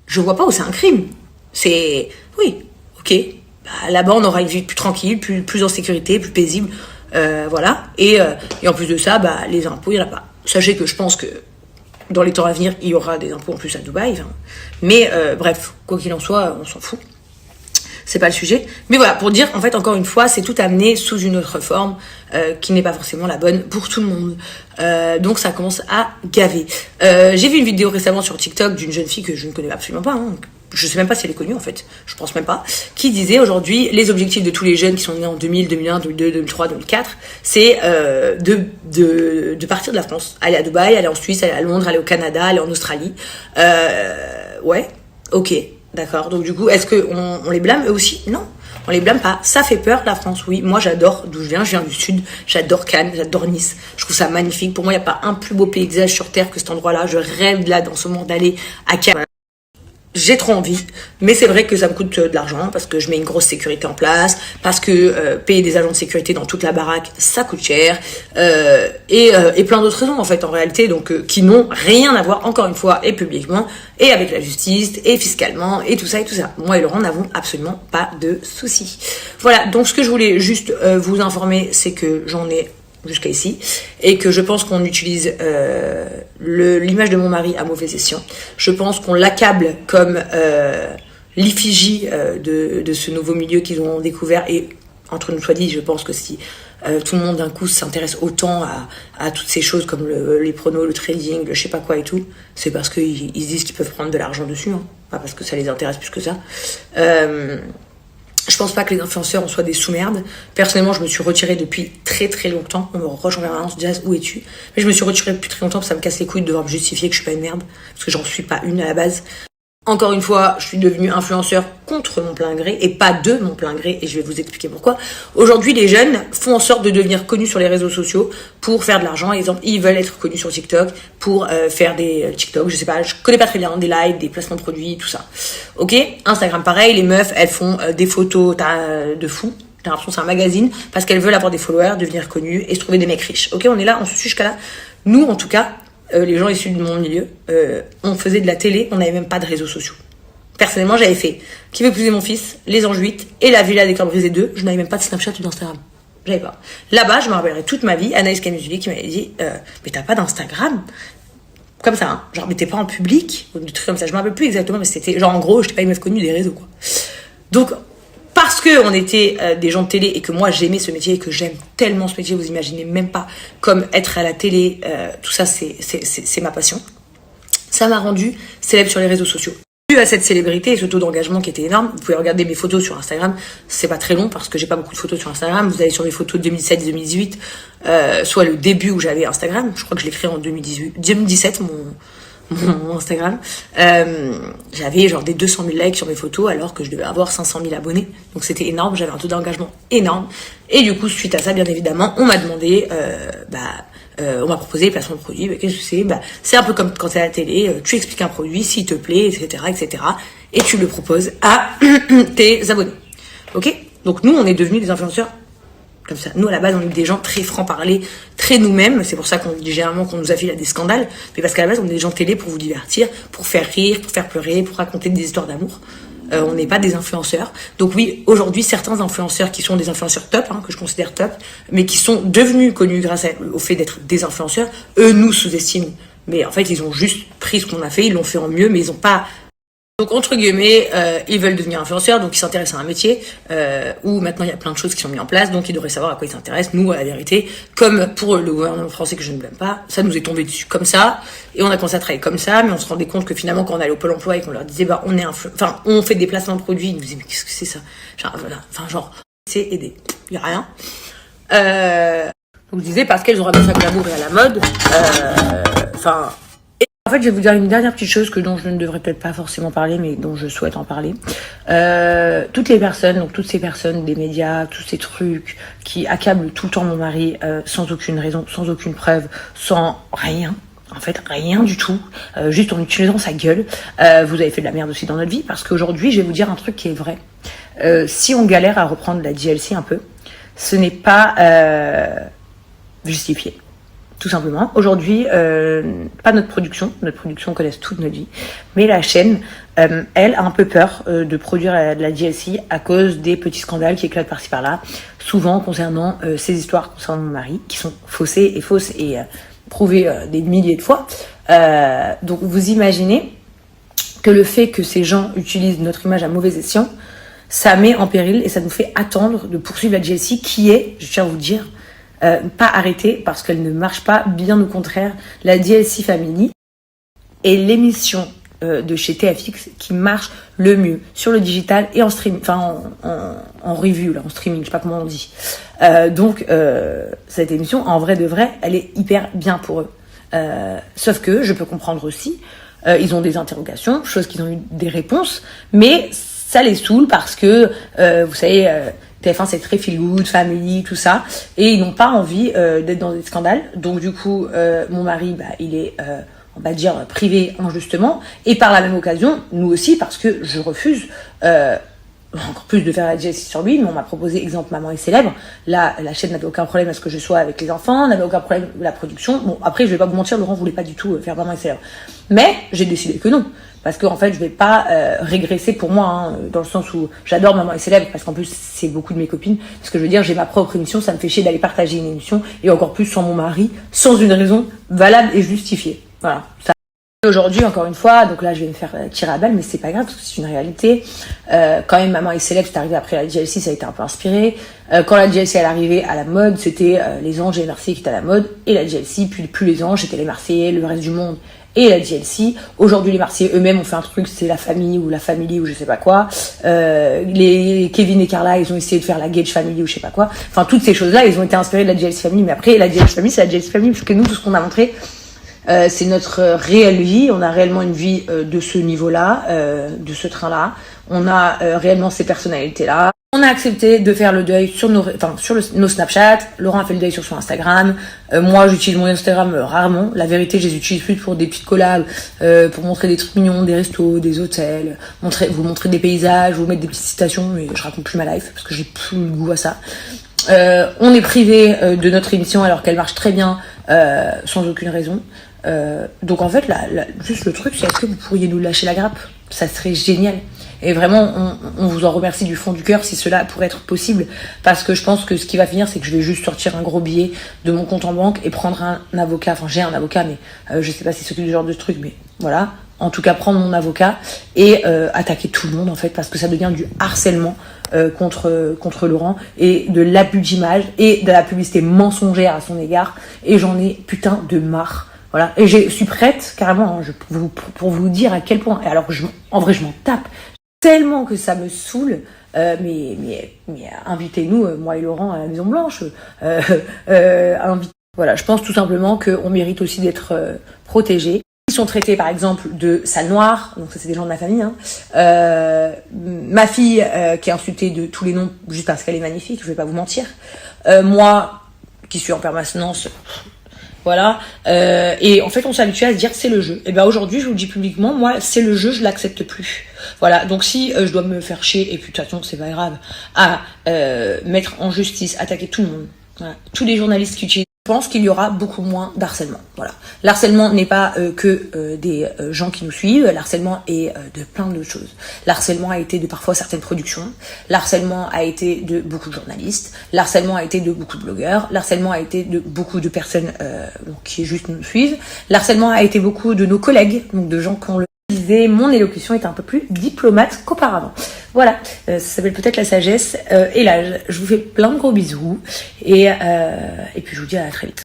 je vois pas où c'est un crime. C'est, oui, ok, bah, là-bas on aura une vie plus tranquille, plus en sécurité, plus paisible, voilà. Et en plus de ça, bah, les impôts, il n'y en a pas. Sachez que je pense que dans les temps à venir, il y aura des impôts en plus à Dubaï. Enfin, mais bref, quoi qu'il en soit, on s'en fout. C'est pas le sujet. Mais voilà, pour dire, en fait, encore une fois, c'est tout amené sous une autre forme qui n'est pas forcément la bonne pour tout le monde. Donc ça commence à gaver. J'ai vu une vidéo récemment sur TikTok d'une jeune fille que je ne connais absolument pas. Hein. Je sais même pas si elle est connue en fait, je pense même pas, qui disait aujourd'hui les objectifs de tous les jeunes qui sont nés en 2000, 2001, 2002, 2003, 2004, c'est de partir de la France, aller à Dubaï, aller en Suisse, aller à Londres, aller au Canada, aller en Australie. Ouais, ok, d'accord. Donc du coup, est-ce que on les blâme eux aussi? Non, on les blâme pas. Ça fait peur la France, oui. Moi j'adore d'où je viens du sud, j'adore Cannes, j'adore Nice. Je trouve ça magnifique. Pour moi, il n'y a pas un plus beau paysage sur terre que cet endroit-là. Je rêve là dans ce moment d'aller à Cannes. J'ai trop envie, mais c'est vrai que ça me coûte de l'argent parce que je mets une grosse sécurité en place, parce que payer des agents de sécurité dans toute la baraque, ça coûte cher, et plein d'autres raisons en fait en réalité, donc qui n'ont rien à voir encore une fois et publiquement et avec la justice et fiscalement et tout ça et tout ça. Moi et Laurent n'avons absolument pas de soucis. Voilà, donc ce que je voulais juste vous informer, c'est que j'en ai jusqu'à ici, et que je pense qu'on utilise l'image de mon mari à mauvais escient. Je pense qu'on l'accable comme l'effigie de ce nouveau milieu qu'ils ont découvert, et entre nous soit dit, je pense que si tout le monde d'un coup s'intéresse autant à toutes ces choses comme les pronos, le trading, le je sais pas quoi et tout, c'est parce qu'ils se disent qu'ils peuvent prendre de l'argent dessus, hein, pas parce que ça les intéresse plus que ça. Je pense pas que les influenceurs en soient des sous-merdes. Personnellement, je me suis retirée depuis très très longtemps. On me reproche en permanence, Jazz, où es-tu? Mais je me suis retirée depuis très longtemps parce que ça me casse les couilles de devoir me justifier que je suis pas une merde. Parce que j'en suis pas une à la base. Encore une fois, je suis devenue influenceur contre mon plein gré et pas de mon plein gré, et je vais vous expliquer pourquoi. Aujourd'hui, les jeunes font en sorte de devenir connus sur les réseaux sociaux pour faire de l'argent. Exemple, ils veulent être connus sur TikTok pour faire des TikTok, je sais pas, je connais pas très bien, des lives, des placements de produits, tout ça. Ok, Instagram pareil, les meufs, elles font des photos de fous. J'ai l'impression que c'est un magazine parce qu'elles veulent avoir des followers, devenir connues et se trouver des mecs riches. Ok, on est là, on se suit jusqu'à là. Nous, en tout cas, les gens issus de mon milieu, on faisait de la télé, on n'avait même pas de réseaux sociaux. Personnellement, j'avais fait Qui veut épouser mon fils, Les Anges 8 et La Villa des Cœurs brisés 2. Je n'avais même pas de Snapchat ou d'Instagram. J'avais pas. Là-bas, je me rappellerai toute ma vie, Anaïs Camusuli qui m'avait dit mais t'as pas d'Instagram? Comme ça, hein. Genre, mais t'es pas en public, ou des trucs comme ça. Je me rappelle plus exactement, mais c'était genre en gros, j'étais pas une meuf connue des réseaux, quoi. Donc, parce que on était des gens de télé et que moi j'aimais ce métier et que j'aime tellement ce métier, vous imaginez même pas, comme être à la télé, tout ça c'est ma passion. Ça m'a rendu célèbre sur les réseaux sociaux. Dû à cette célébrité et ce taux d'engagement qui était énorme, vous pouvez regarder mes photos sur Instagram, c'est pas très long parce que j'ai pas beaucoup de photos sur Instagram. Vous allez sur mes photos de 2017-2018, soit le début où j'avais Instagram, je crois que je l'ai créé en 2017 mon Instagram, j'avais genre des 200 000 likes sur mes photos alors que je devais avoir 500 000 abonnés, donc c'était énorme, j'avais un taux d'engagement énorme, et du coup suite à ça bien évidemment on m'a demandé on m'a proposé les placements de produits. Qu'est-ce que c'est? C'est un peu comme quand t'es à la télé, tu expliques un produit s'il te plaît, etc., et tu le proposes à tes abonnés. Ok? Donc nous on est devenus des influenceurs comme ça. Nous, à la base, on est des gens très francs-parler, très nous-mêmes. C'est pour ça qu'on dit généralement qu'on nous affile à des scandales. Mais parce qu'à la base, on est des gens de télé pour vous divertir, pour faire rire, pour faire pleurer, pour raconter des histoires d'amour. On n'est pas des influenceurs. Donc oui, aujourd'hui, certains influenceurs qui sont des influenceurs top, hein, que je considère top, mais qui sont devenus connus grâce au fait d'être des influenceurs, eux nous sous-estiment. Mais en fait, ils ont juste pris ce qu'on a fait, ils l'ont fait en mieux, mais ils ont pas... Donc, entre guillemets, ils veulent devenir influenceurs, donc ils s'intéressent à un métier où maintenant il y a plein de choses qui sont mises en place, donc ils devraient savoir à quoi ils s'intéressent. Nous, à la vérité, comme pour le gouvernement français que je ne blâme pas, ça nous est tombé dessus comme ça, et on a commencé à travailler comme ça, mais on se rendait compte que finalement, quand on allait au Pôle emploi et qu'on leur disait, on fait des placements de produits, ils nous disaient, mais qu'est-ce que c'est ça? C'est aider. Il n'y a rien. Donc je disais, parce qu'elles ont ramené ça à l'amour et à la mode, en fait, je vais vous dire une dernière petite chose dont je ne devrais peut-être pas forcément parler, mais dont je souhaite en parler. Toutes ces personnes des médias, tous ces trucs qui accablent tout le temps mon mari sans aucune raison, sans aucune preuve, sans rien. En fait, rien du tout, juste en utilisant sa gueule. Vous avez fait de la merde aussi dans notre vie, parce qu'aujourd'hui, je vais vous dire un truc qui est vrai. Si on galère à reprendre la DLC un peu, ce n'est pas justifié. Tout simplement. Aujourd'hui, pas notre production connaisse toute notre vie, mais la chaîne elle a un peu peur de produire de la DLC à cause des petits scandales qui éclatent par-ci par-là, souvent concernant ces histoires concernant mon mari, qui sont faussées et fausses et prouvées des milliers de fois. Donc vous imaginez que le fait que ces gens utilisent notre image à mauvais escient, ça met en péril et ça nous fait attendre de poursuivre la DLC qui est, je tiens à vous dire, pas arrêtée parce qu'elle ne marche pas, bien au contraire. La DLC Family est l'émission de chez TFX qui marche le mieux sur le digital et en streaming, enfin en review, là, en streaming, je sais pas comment on dit. Donc cette émission, en vrai de vrai, elle est hyper bien pour eux. Sauf que je peux comprendre aussi, ils ont des interrogations, chose qu'ils ont eu des réponses, mais ça les saoule parce que, vous savez, TF1 c'est très feel good, family, tout ça, et ils n'ont pas envie d'être dans des scandales. Donc du coup, mon mari, il est, on va dire, privé injustement, et par la même occasion, nous aussi, parce que je refuse encore plus de faire la DLC sur lui, mais on m'a proposé exemple Maman est célèbre. Là, la chaîne n'avait aucun problème à ce que je sois avec les enfants, n'avait aucun problème avec la production. Bon, après, je vais pas vous mentir, Laurent voulait pas du tout faire Maman est célèbre. Mais j'ai décidé que non. Parce que en fait, je vais pas régresser pour moi, hein, dans le sens où j'adore Maman est célèbre, parce qu'en plus, c'est beaucoup de mes copines. Parce que je veux dire, j'ai ma propre émission, ça me fait chier d'aller partager une émission, et encore plus sans mon mari, sans une raison valable et justifiée. Voilà. Ça. Aujourd'hui, encore une fois, donc là je vais me faire tirer à balle, mais c'est pas grave parce que c'est une réalité. Quand même, Maman est célèbre, c'est arrivé après la DLC, ça a été un peu inspiré. Quand la DLC elle arrivait à la mode, c'était les Anges et les Marseillais qui étaient à la mode, et la DLC, puis plus les Anges, c'était les Marseillais, le reste du monde et la DLC. Aujourd'hui, les Marseillais eux-mêmes ont fait un truc, c'est la famille ou la family ou je sais pas quoi. Les Kevin et Carla, ils ont essayé de faire la Gage Family ou je sais pas quoi. Enfin, toutes ces choses-là, ils ont été inspirés de la DLC Family, mais après, la DLC Family, c'est la DLC Family, parce que nous, tout ce qu'on a montré, c'est notre réelle vie. On a réellement une vie de ce niveau-là, de ce train-là. On a réellement ces personnalités-là. On a accepté de faire le deuil sur nos Snapchat. Laurent a fait le deuil sur son Instagram. Moi, j'utilise mon Instagram rarement. La vérité, je les utilise plus pour des petites collabs, pour montrer des trucs mignons, des restos, des hôtels, vous montrer des paysages, vous mettre des petites citations, mais je raconte plus ma life parce que j'ai plus le goût à ça. On est privé de notre émission alors qu'elle marche très bien, sans aucune raison. Donc en fait, juste le truc, c'est est-ce que vous pourriez nous lâcher la grappe? Ça serait génial. Et vraiment, on vous en remercie du fond du cœur si cela pourrait être possible. Parce que je pense que ce qui va finir, c'est que je vais juste sortir un gros billet de mon compte en banque et prendre un avocat. Enfin, j'ai un avocat, mais je sais pas si c'est ce genre de truc, mais voilà. En tout cas, prendre mon avocat et attaquer tout le monde, en fait, parce que ça devient du harcèlement contre Laurent et de l'abus d'image et de la publicité mensongère à son égard. Et j'en ai putain de marre. Voilà, et je suis prête carrément hein, pour vous dire à quel point. Et alors en vrai je m'en tape tellement que ça me saoule. Mais invitez-nous, moi et Laurent, à la Maison Blanche. Voilà, je pense tout simplement qu'on mérite aussi d'être protégés. Ils sont traités par exemple de sale noire, donc ça c'est des gens de ma famille. Hein. Ma fille qui est insultée de tous les noms juste parce qu'elle est magnifique, je vais pas vous mentir. Moi qui suis en permanence. Voilà, et en fait on s'est habitué à se dire c'est le jeu. Et ben aujourd'hui je vous le dis publiquement, moi c'est le jeu, je l'accepte plus. Voilà, donc si je dois me faire chier, et puis de toute façon c'est pas grave, à mettre en justice, attaquer tout le monde, voilà, tous les journalistes qui utilisent, je pense qu'il y aura beaucoup moins d'harcèlement. Voilà, l'harcèlement n'est pas que des gens qui nous suivent, l'harcèlement est de plein de choses. L'harcèlement a été de parfois certaines productions, l'harcèlement a été de beaucoup de journalistes, l'harcèlement a été de beaucoup de blogueurs, l'harcèlement a été de beaucoup de personnes qui juste nous suivent, l'harcèlement a été beaucoup de nos collègues, donc de gens qui ont le disais, mon élocution est un peu plus diplomate qu'auparavant. Voilà, ça s'appelle peut-être la sagesse. Et là, je vous fais plein de gros bisous. Et puis je vous dis à très vite.